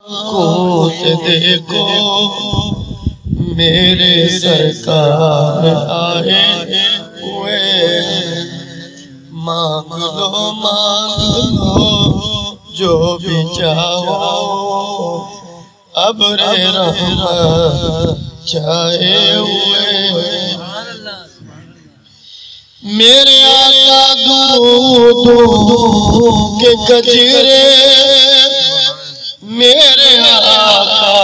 आँखों से देखो मेरे सरकार आए हुए, मांग लो जो भी चाहो, अब्रे रहमत छाए हुए। मेरे आका दूधों के गजरे, मेरे आका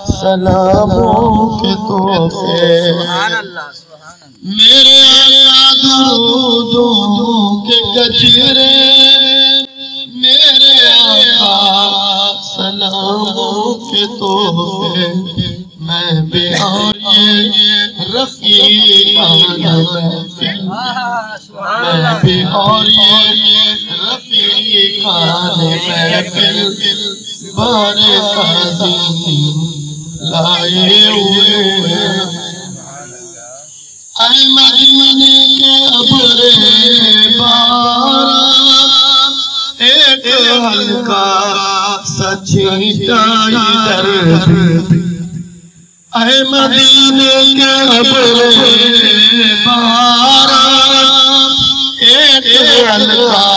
सलामों के तोहफे, मेरे आका दूधों के गजरे, मेरे आका सलामों के तोहफे। मैं भी और ये रफ़ीक़ान महफ़िल, मैं भी और ये रफ़ीक़ान महफ़िल बारे काज़ी लाए हुए। ऐ मदीने के अब्रे बारां, एक हल्का सा छींटा इधर, ऐ मदीने के अब्रे बारां, एक हल्का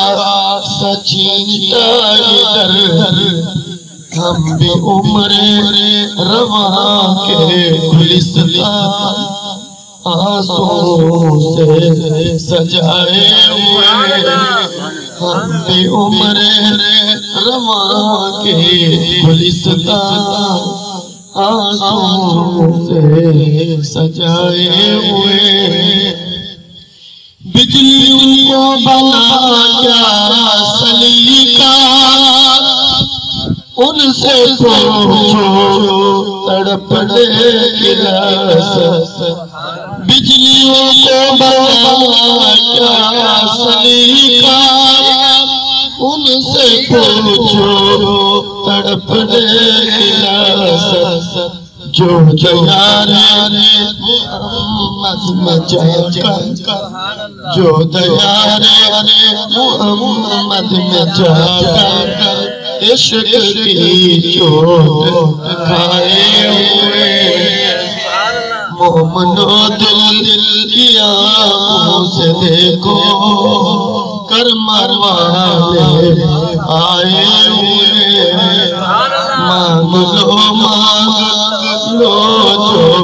सा छींटा इधर। हम भी उम्रे रवा के गुलिस्तान आंसुओं से सजाए हुए, हम भी उम्रे रवा के गुलिस्तान आंसुओं से सजाए हुए। बिजली उनको बना क्या सलीका, उनसे पूछो तड़पने की लाश। बिजलियों को बना क्या सलीका, उनसे पूछो तड़पने की लाश। जो दयारे मोहम्मद में जाकर, जो दयारे मोहम्मद में जाकर इश्क की चोट खाए हुए। मोमनो दिल की आँखों से देखो करम वाले आए हुए। मांग लो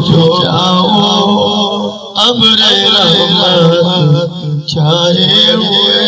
जो चाहो, अब्रे रहमत छाए हुए।